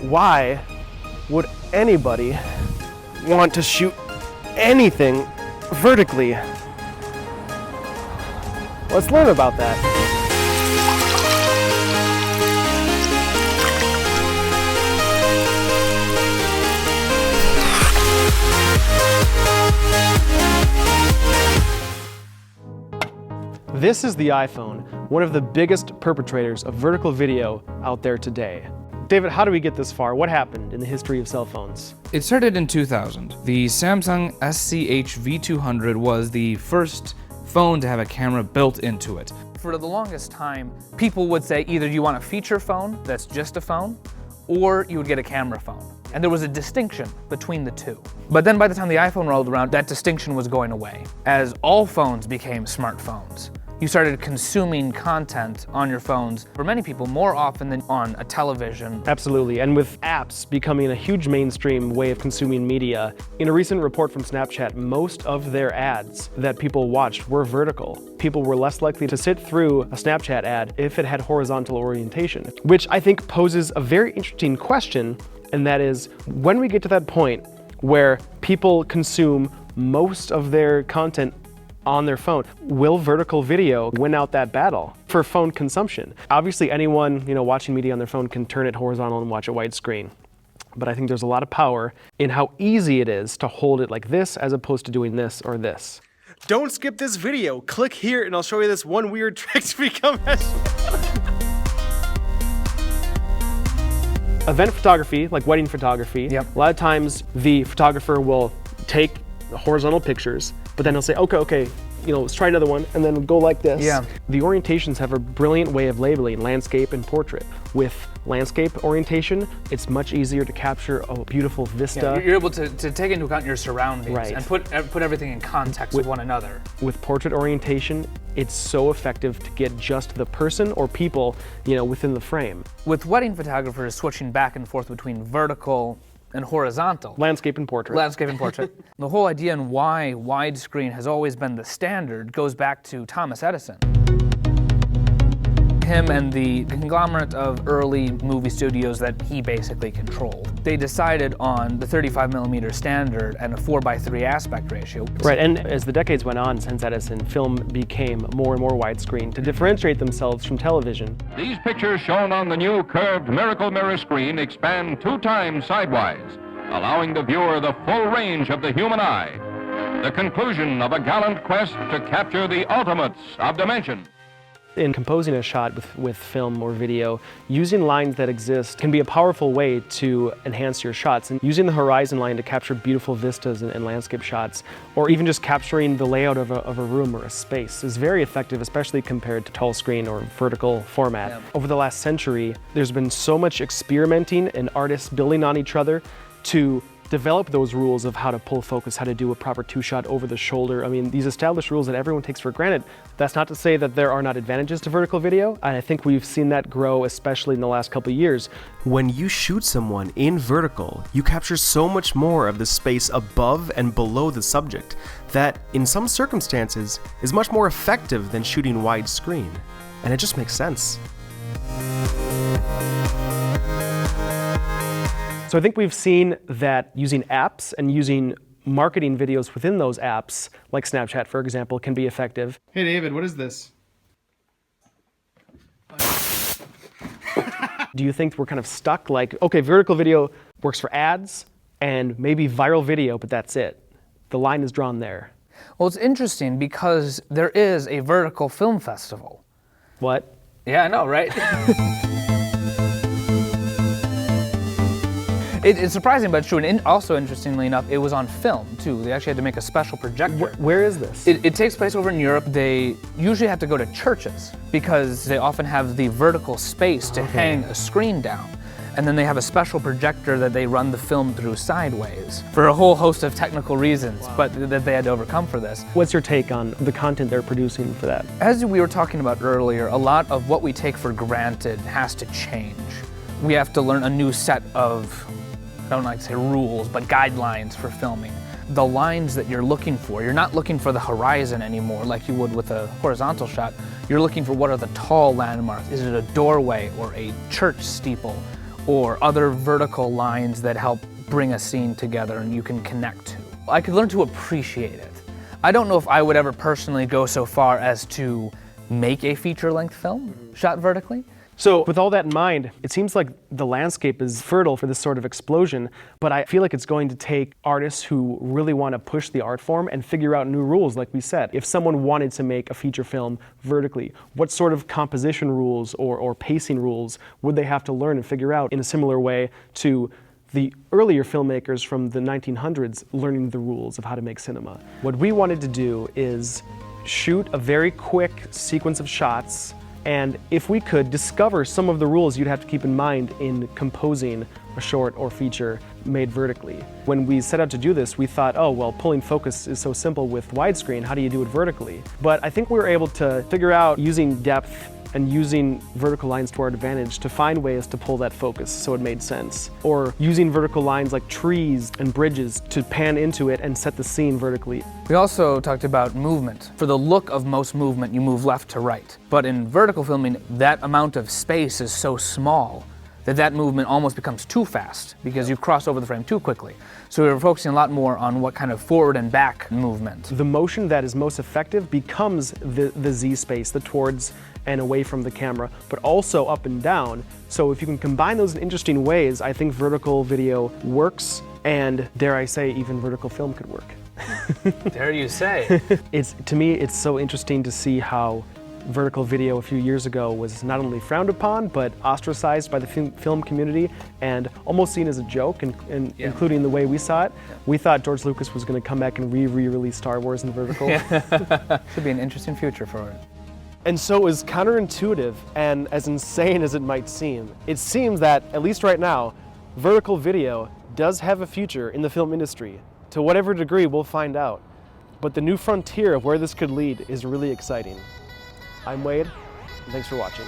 Why would anybody want to shoot anything vertically? Let's learn about that. This is the iPhone, one of the biggest perpetrators of vertical video out there today. David, how do we get this far? What happened in the history of cell phones? It started in 2000. The Samsung SCH V200 was the first phone to have a camera built into it. For the longest time, people would say either you want a feature phone that's just a phone, or you would get a camera phone. And there was a distinction between the two. But then by the time the iPhone rolled around, that distinction was going away. As all phones became smartphones, you started consuming content on your phones, for many people, more often than on a television. Absolutely, and with apps becoming a huge mainstream way of consuming media, in a recent report from Snapchat, most of their ads that people watched were vertical. People were less likely to sit through a Snapchat ad if it had horizontal orientation, which I think poses a very interesting question, and that is, when we get to that point where people consume most of their content on their phone, will vertical video win out that battle for phone consumption? Obviously, anyone watching media on their phone can turn it horizontal and watch it widescreen. But I think there's a lot of power in how easy it is to hold it like this as opposed to doing this or this. Don't skip this video. Click here and I'll show you this one weird trick to become Event photography, like wedding photography, a lot of times the photographer will take horizontal pictures, but then he'll say, okay, let's try another one, and then go like this. Yeah. The orientations have a brilliant way of labeling landscape and portrait. With landscape orientation, it's much easier to capture a beautiful vista. Yeah, you're able to take into account your surroundings Right. and put everything in context with one another. With portrait orientation, it's so effective to get just the person or people, within the frame. With wedding photographers switching back and forth between vertical and horizontal. Landscape and portrait. Landscape and portrait. The whole idea and why widescreen has always been the standard goes back to Thomas Edison. Him and the conglomerate of early movie studios that he basically controlled. They decided on the 35mm standard and a 4:3 aspect ratio. Right, and as the decades went on since Edison, film became more and more widescreen to differentiate themselves from television. These pictures shown on the new curved Miracle Mirror screen expand 2 times sidewise, allowing the viewer the full range of the human eye. The conclusion of a gallant quest to capture the ultimates of dimension. In composing a shot with film or video, using lines that exist can be a powerful way to enhance your shots. And using the horizon line to capture beautiful vistas and landscape shots, or even just capturing the layout of a room or a space, is very effective, especially compared to tall screen or vertical format. Yeah. Over the last century, there's been so much experimenting and artists building on each other to develop those rules of how to pull focus, how to do a proper 2-shot over the shoulder. I mean, these established rules that everyone takes for granted. That's not to say that there are not advantages to vertical video. I think we've seen that grow, especially in the last couple of years. When you shoot someone in vertical, you capture so much more of the space above and below the subject that, in some circumstances, is much more effective than shooting widescreen. And it just makes sense. So I think we've seen that using apps and using marketing videos within those apps, like Snapchat, for example, can be effective. Hey David, what is this? Do you think we're kind of stuck like, okay, vertical video works for ads and maybe viral video, but that's it? The line is drawn there. Well, it's interesting because there is a vertical film festival. What? Yeah, I know, right? It's surprising, but true. And also, interestingly enough, it was on film, too. They actually had to make a special projector. Where is this? It takes place over in Europe. They usually have to go to churches because they often have the vertical space to hang a screen down. And then they have a special projector that they run the film through sideways for a whole host of technical reasons, but that they had to overcome for this. What's your take on the content they're producing for that? As we were talking about earlier, a lot of what we take for granted has to change. We have to learn a new set of, I don't like to say rules, but guidelines for filming. The lines that you're looking for, you're not looking for the horizon anymore like you would with a horizontal shot. You're looking for what are the tall landmarks. Is it a doorway or a church steeple or other vertical lines that help bring a scene together and you can connect to. I could learn to appreciate it. I don't know if I would ever personally go so far as to make a feature-length film shot vertically. So with all that in mind, it seems like the landscape is fertile for this sort of explosion, but I feel like it's going to take artists who really want to push the art form and figure out new rules, like we said. If someone wanted to make a feature film vertically, what sort of composition rules or pacing rules would they have to learn and figure out in a similar way to the earlier filmmakers from the 1900s learning the rules of how to make cinema? What we wanted to do is shoot a very quick sequence of shots, and if we could, discover some of the rules you'd have to keep in mind in composing a short or feature made vertically. When we set out to do this, we thought, oh, well, pulling focus is so simple with widescreen, how do you do it vertically? But I think we were able to figure out using depth and using vertical lines to our advantage to find ways to pull that focus so it made sense. Or using vertical lines like trees and bridges to pan into it and set the scene vertically. We also talked about movement. For the look of most movement, you move left to right. But in vertical filming, that amount of space is so small that movement almost becomes too fast because you cross over the frame too quickly. So we were focusing a lot more on what kind of forward and back movement. The motion that is most effective becomes the Z space, the towards and away from the camera, but also up and down. So if you can combine those in interesting ways, I think vertical video works, and dare I say, even vertical film could work. Dare you say? To me, it's so interesting to see how vertical video a few years ago was not only frowned upon, but ostracized by the film community and almost seen as a joke, including the way we saw it. Yeah. We thought George Lucas was going to come back and re-release Star Wars in vertical. Should be an interesting future for it. And so as counterintuitive and as insane as it might seem, it seems that, at least right now, vertical video does have a future in the film industry. To whatever degree, we'll find out. But the new frontier of where this could lead is really exciting. I'm Wade, and thanks for watching.